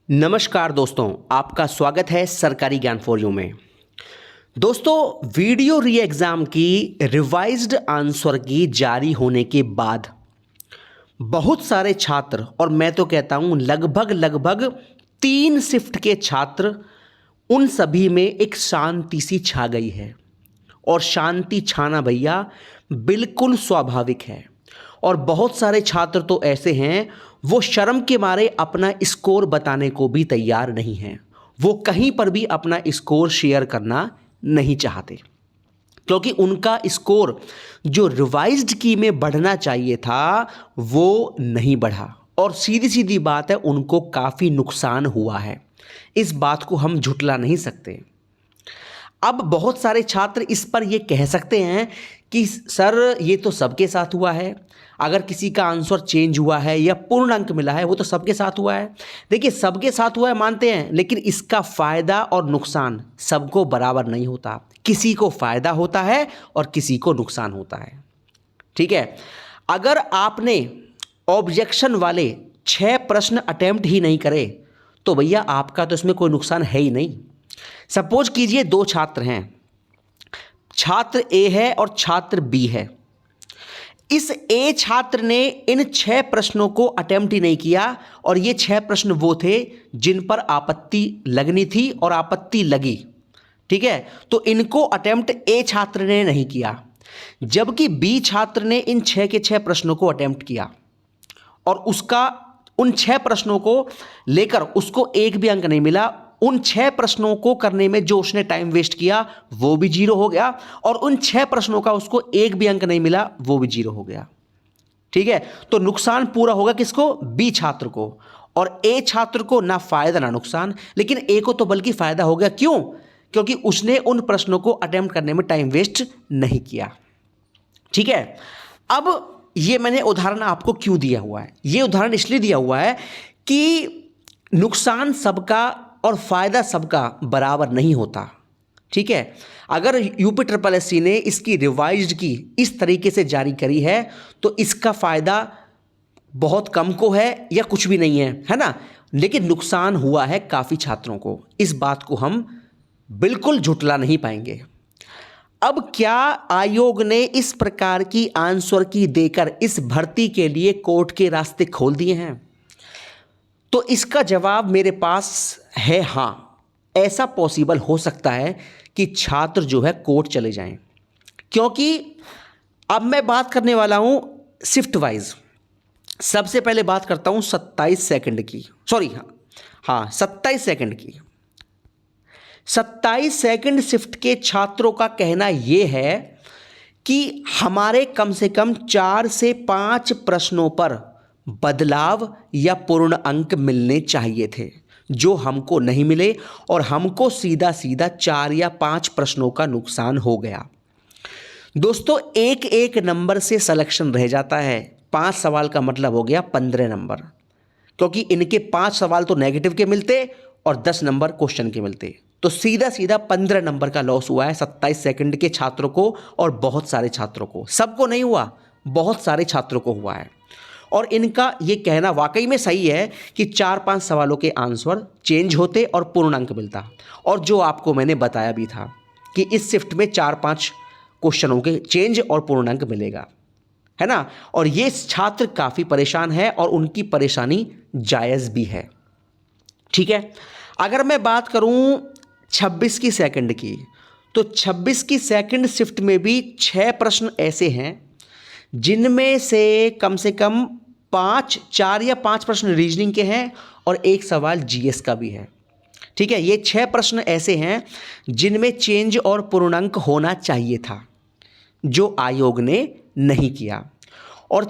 नमस्कार दोस्तों, आपका स्वागत है सरकारी ज्ञान फॉर यू में। दोस्तों, वीडियो री एग्ज़ाम की रिवाइज्ड आंसर की जारी होने के बाद बहुत सारे छात्र, और मैं तो कहता हूं लगभग 3 शिफ्ट के छात्र, उन सभी में एक शांति सी छा गई है। और शांति छाना भैया बिल्कुल स्वाभाविक है। और बहुत सारे छात्र तो ऐसे हैं, वो शर्म के मारे अपना स्कोर बताने को भी तैयार नहीं हैं। वो कहीं पर भी अपना स्कोर शेयर करना नहीं चाहते, क्योंकि उनका स्कोर जो रिवाइज्ड की में बढ़ना चाहिए था वो नहीं बढ़ा। और सीधी सीधी बात है, उनको काफ़ी नुकसान हुआ है। इस बात को हम झुठला नहीं सकते। अब बहुत सारे छात्र इस पर ये कह सकते हैं कि सर ये तो सबके साथ हुआ है, अगर किसी का आंसर चेंज हुआ है या पूर्ण अंक मिला है वो तो सबके साथ हुआ है। देखिए, सबके साथ हुआ है मानते हैं, लेकिन इसका फ़ायदा और नुकसान सबको बराबर नहीं होता। किसी को फ़ायदा होता है और किसी को नुकसान होता है। ठीक है, अगर आपने ऑब्जेक्शन वाले 6 प्रश्न अटेम्प्ट ही नहीं करे तो भैया आपका तो इसमें कोई नुकसान है ही नहीं। सपोज कीजिए 2 छात्र हैं, छात्र ए है और छात्र बी है। इस ए छात्र ने इन 6 प्रश्नों को अटेम्प्ट ही नहीं किया, और ये 6 प्रश्न वो थे जिन पर आपत्ति लगनी थी और आपत्ति लगी। ठीक है, तो इनको अटेम्प्ट ए छात्र ने नहीं किया, जबकि बी छात्र ने इन 6 के 6 प्रश्नों को अटेम्प्ट किया और उसका उन 6 प्रश्नों को लेकर उसको एक भी अंक नहीं मिला। उन 6 प्रश्नों को करने में जो उसने टाइम वेस्ट किया वो भी 0 हो गया, और उन 6 प्रश्नों का उसको एक भी अंक नहीं मिला, वो भी 0 हो गया। ठीक है, तो नुकसान पूरा होगा किसको? बी छात्र को। और ए छात्र को ना फायदा ना नुकसान, लेकिन ए को तो बल्कि फायदा हो गया। क्यों? क्योंकि उसने उन प्रश्नों को अटेम्प्ट करने में टाइम वेस्ट नहीं किया। ठीक है, अब ये मैंने उदाहरण आपको क्यों दिया हुआ है? ये उदाहरण इसलिए दिया हुआ है कि नुकसान सबका और फ़ायदा सबका बराबर नहीं होता। ठीक है, अगर यूपीएससी ने इसकी रिवाइज्ड की इस तरीके से जारी करी है तो इसका फ़ायदा बहुत कम को है या कुछ भी नहीं है ना, लेकिन नुकसान हुआ है काफ़ी छात्रों को। इस बात को हम बिल्कुल झुठला नहीं पाएंगे। अब क्या आयोग ने इस प्रकार की आंसर की देकर इस भर्ती के लिए कोर्ट के रास्ते खोल दिए हैं? तो इसका जवाब मेरे पास है हाँ, ऐसा पॉसिबल हो सकता है कि छात्र जो है कोर्ट चले जाएं। क्योंकि अब मैं बात करने वाला हूं शिफ्ट वाइज। सबसे पहले बात करता हूं 27 सेकंड की, सॉरी हाँ 27 सेकंड की। 27 सेकंड शिफ्ट के छात्रों का कहना यह है कि हमारे कम से कम 4 से 5 प्रश्नों पर बदलाव या पूर्ण अंक मिलने चाहिए थे, जो हमको नहीं मिले, और हमको सीधा सीधा 4 या 5 प्रश्नों का नुकसान हो गया। दोस्तों, एक एक नंबर से सिलेक्शन रह जाता है। 5 सवाल का मतलब हो गया 15 नंबर, क्योंकि इनके 5 सवाल तो नेगेटिव के मिलते और 10 नंबर क्वेश्चन के मिलते। तो सीधा सीधा 15 नंबर का लॉस हुआ है 27 सेकंड के छात्रों को, और बहुत सारे छात्रों को। सबको नहीं हुआ, बहुत सारे छात्रों को हुआ है। और इनका ये कहना वाकई में सही है कि 4-5 सवालों के आंसर चेंज होते और पूर्ण अंक मिलता। और जो आपको मैंने बताया भी था कि इस शिफ्ट में 4-5 क्वेश्चनों के चेंज और पूर्ण अंक मिलेगा, है ना। और ये छात्र काफ़ी परेशान है और उनकी परेशानी जायज़ भी है। ठीक है, अगर मैं बात करूं 26 की सेकंड की, तो 26 की सेकंड शिफ्ट में भी 6 प्रश्न ऐसे हैं जिनमें से कम 4 या 5 प्रश्न रीजनिंग के हैं और एक सवाल जीएस का भी है। ठीक है, ये 6 प्रश्न ऐसे हैं जिनमें चेंज और पूर्णांक होना चाहिए था, जो आयोग ने नहीं किया। और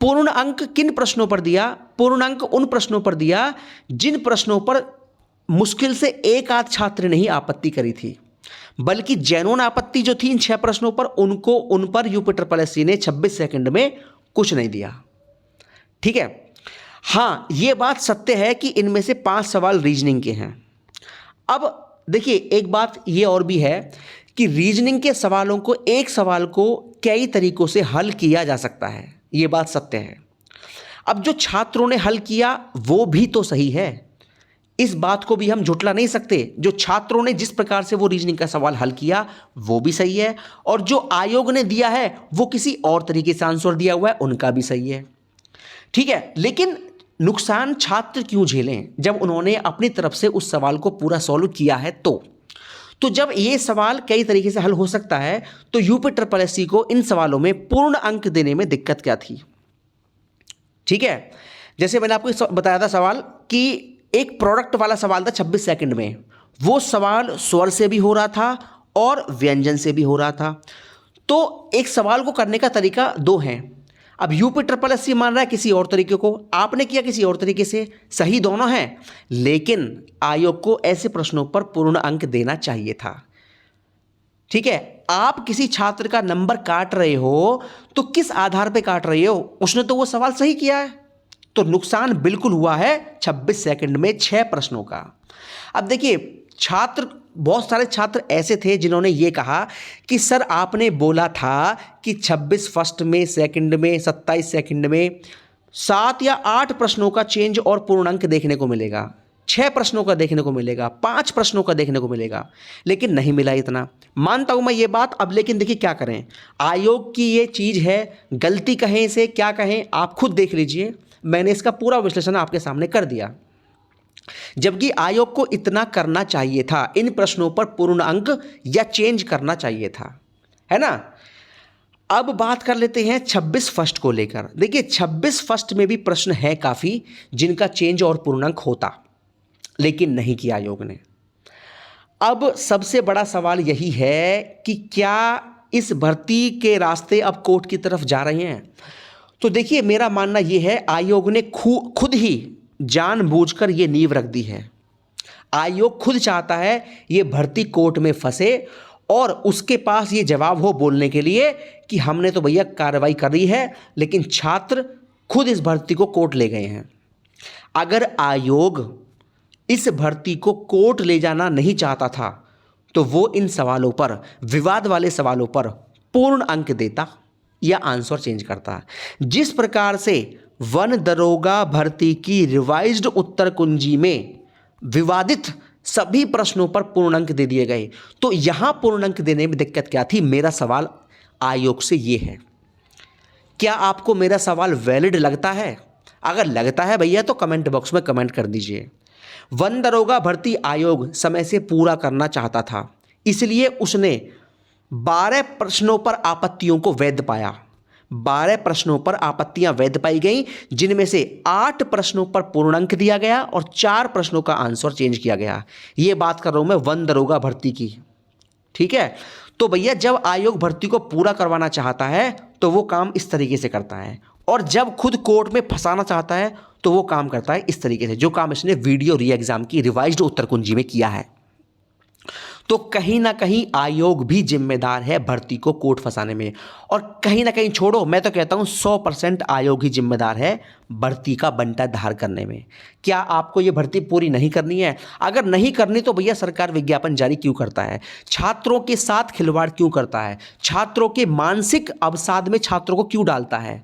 पूर्ण अंक किन प्रश्नों पर दिया? पूर्ण अंक उन प्रश्नों पर दिया जिन प्रश्नों पर मुश्किल से एक आध छात्र ने ही आपत्ति करी थी, बल्कि जेन्युइन आपत्ति जो थी इन 6 प्रश्नों पर, उन पर यूपीएससी ने 26 सेकंड में कुछ नहीं दिया। ठीक है, हाँ ये बात सत्य है कि इनमें से 5 सवाल रीजनिंग के हैं। अब देखिए, एक बात ये और भी है कि रीजनिंग के सवालों को, एक सवाल को कई तरीकों से हल किया जा सकता है, ये बात सत्य है। अब जो छात्रों ने हल किया वो भी तो सही है, इस बात को भी हम झुटला नहीं सकते। जो छात्रों ने जिस प्रकार से वो रीजनिंग का सवाल हल किया वो भी सही है, और जो आयोग ने दिया है वो किसी और तरीके से आंसर दिया हुआ है उनका भी सही है। ठीक है, लेकिन नुकसान छात्र क्यों झेलें जब उन्होंने अपनी तरफ से उस सवाल को पूरा सॉल्व किया है। तो जब ये सवाल कई तरीके से हल हो सकता है तो यूपीएससी को इन सवालों में पूर्ण अंक देने में दिक्कत क्या थी। ठीक है, जैसे मैंने आपको बताया था सवाल कि एक प्रोडक्ट वाला सवाल था 26 सेकंड में, वो सवाल स्वर से भी हो रहा था और व्यंजन से भी हो रहा था। तो एक सवाल को करने का तरीका दो हैं। अब यूपीएससी मान रहा है किसी और तरीके को, आपने किया किसी और तरीके से, सही दोनों हैं, लेकिन आयोग को ऐसे प्रश्नों पर पूर्ण अंक देना चाहिए था। ठीक है, आप किसी छात्र का नंबर काट रहे हो तो किस आधार पे काट रहे हो, उसने तो वो सवाल सही किया है। तो नुकसान बिल्कुल हुआ है 26 सेकंड में 6 प्रश्नों का। अब देखिए, बहुत सारे छात्र ऐसे थे जिन्होंने ये कहा कि सर आपने बोला था कि 26 फर्स्ट में, सेकंड में, 27 सेकंड में 7 या 8 प्रश्नों का चेंज और पूर्णांक देखने को मिलेगा, 6 प्रश्नों का देखने को मिलेगा, 5 प्रश्नों का देखने को मिलेगा, लेकिन नहीं मिला इतना। मानता हूं मैं ये बात, अब लेकिन देखिए क्या करें, आयोग की ये चीज़ है, गलती कहें इसे क्या कहें आप खुद देख लीजिए। मैंने इसका पूरा विश्लेषण आपके सामने कर दिया, जबकि आयोग को इतना करना चाहिए था, इन प्रश्नों पर पूर्ण अंक या चेंज करना चाहिए था, है ना। अब बात कर लेते हैं 26 फर्स्ट को लेकर। देखिए 26 फर्स्ट में भी प्रश्न है काफ़ी जिनका चेंज और पूर्णांक होता, लेकिन नहीं किया आयोग ने। अब सबसे बड़ा सवाल यही है कि क्या इस भर्ती के रास्ते अब कोर्ट की तरफ जा रहे हैं। तो देखिए मेरा मानना यह है, आयोग ने खुद ही जानबूझकर ये नींव रख दी है। आयोग खुद चाहता है ये भर्ती कोर्ट में फंसे और उसके पास ये जवाब हो बोलने के लिए कि हमने तो भैया कार्रवाई कर रही है, लेकिन छात्र खुद इस भर्ती को कोर्ट ले गए हैं। अगर आयोग इस भर्ती को कोर्ट ले जाना नहीं चाहता था तो वो इन सवालों पर, विवाद वाले सवालों पर पूर्ण अंक देता या आंसर चेंज करता। जिस प्रकार से वन दरोगा भर्ती की रिवाइज्ड उत्तर कुंजी में विवादित सभी प्रश्नों पर पूर्ण अंक दे दिए गए, तो यहां पूर्ण अंक देने में दिक्कत क्या थी। मेरा सवाल आयोग से ये है, क्या आपको मेरा सवाल वैलिड लगता है? अगर लगता है भैया तो कमेंट बॉक्स में कमेंट कर दीजिए। वन दरोगा भर्ती आयोग समय से पूरा करना चाहता था, इसलिए उसने 12 प्रश्नों पर आपत्तियों को वैध पाया। 12 प्रश्नों पर आपत्तियां वैध पाई गई, जिनमें से 8 प्रश्नों पर पूर्णांक दिया गया और 4 प्रश्नों का आंसर चेंज किया गया। ये बात कर रहा हूं मैं वन दरोगा भर्ती की। ठीक है, तो भैया जब आयोग भर्ती को पूरा करवाना चाहता है तो वो काम इस तरीके से करता है, और जब खुद कोर्ट में फंसाना चाहता है तो वो काम करता है इस तरीके से, जो काम इसने वीडियो री एग्जाम की रिवाइज्ड उत्तर कुंजी में किया है। तो कहीं ना कहीं आयोग भी जिम्मेदार है भर्ती को कोर्ट फंसाने में, और कहीं ना कहीं छोड़ो, मैं तो कहता हूं 100% आयोग ही जिम्मेदार है भर्ती का बंटा धार करने में। क्या आपको ये भर्ती पूरी नहीं करनी है? अगर नहीं करनी तो भैया सरकार विज्ञापन जारी क्यों करता है? छात्रों के साथ खिलवाड़ क्यों करता है? छात्रों के मानसिक अवसाद में छात्रों को क्यों डालता है?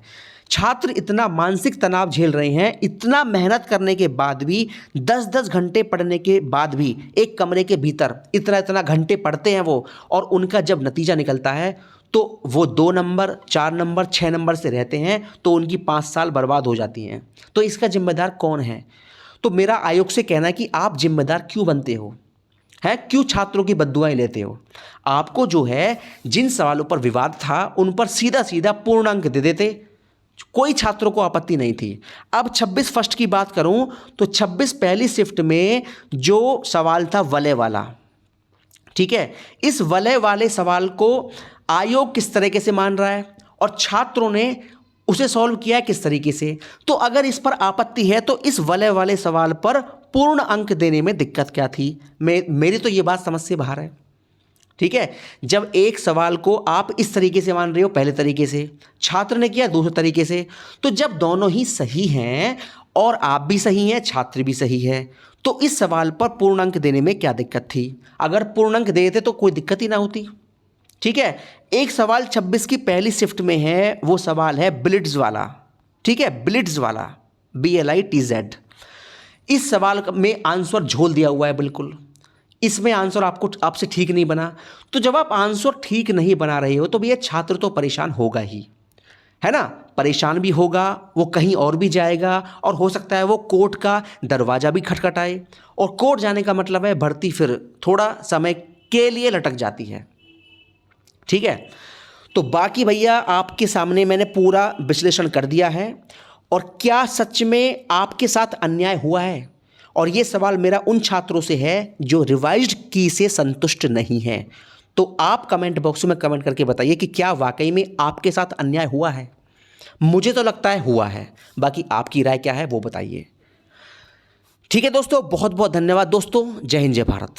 छात्र इतना मानसिक तनाव झेल रहे हैं, इतना मेहनत करने के बाद भी, 10-10 घंटे पढ़ने के बाद भी, एक कमरे के भीतर इतना घंटे पढ़ते हैं वो, और उनका जब नतीजा निकलता है तो वो 2 नंबर, 4 नंबर, 6 नंबर से रहते हैं, तो उनकी 5 साल बर्बाद हो जाती हैं। तो इसका जिम्मेदार कौन है? तो मेरा आयोग से कहना है कि आप जिम्मेदार क्यों बनते हो, है क्यों छात्रों की बद्दुआएं लेते हो? आपको जो है, जिन सवालों पर विवाद था उन पर सीधा सीधा पूर्णांक दे देते, कोई छात्रों को आपत्ति नहीं थी। अब 26 फर्स्ट की बात करूं तो 26 पहली शिफ्ट में जो सवाल था वलय वाला, ठीक है, इस वलय वाले सवाल को आयोग किस तरीके से मान रहा है और छात्रों ने उसे सॉल्व किया है किस तरीके से। तो अगर इस पर आपत्ति है तो इस वलय वाले सवाल पर पूर्ण अंक देने में दिक्कत क्या थी? मेरी तो ये बात समझ से बाहर है। ठीक है, जब एक सवाल को आप इस तरीके से मान रहे हो, पहले तरीके से, छात्र ने किया दूसरे तरीके से, तो जब दोनों ही सही हैं और आप भी सही हैं, छात्र भी सही है, तो इस सवाल पर पूर्णांक देने में क्या दिक्कत थी? अगर पूर्णांक देते तो कोई दिक्कत ही ना होती। ठीक है, एक सवाल 26 की पहली शिफ्ट में है, वो सवाल है ब्लिट्ज वाला। ठीक है, ब्लिट्ज वाला, BLITZ। इस सवाल में आंसर झोल दिया हुआ है बिल्कुल, इसमें आंसर आपसे ठीक नहीं बना। तो जब आप आंसर ठीक नहीं बना रहे हो तो भैया छात्र तो परेशान होगा ही, है ना। परेशान भी होगा, वो कहीं और भी जाएगा और हो सकता है वो कोर्ट का दरवाज़ा भी खटखटाए, और कोर्ट जाने का मतलब है भर्ती फिर थोड़ा समय के लिए लटक जाती है। ठीक है, तो बाकी भैया आपके सामने मैंने पूरा विश्लेषण कर दिया है। और क्या सच में आपके साथ अन्याय हुआ है? और ये सवाल मेरा उन छात्रों से है जो रिवाइज्ड की से संतुष्ट नहीं हैं। तो आप कमेंट बॉक्स में कमेंट करके बताइए कि क्या वाकई में आपके साथ अन्याय हुआ है। मुझे तो लगता है हुआ है, बाकी आपकी राय क्या है वो बताइए। ठीक है दोस्तों, बहुत बहुत धन्यवाद दोस्तों। जय हिंद, जय भारत।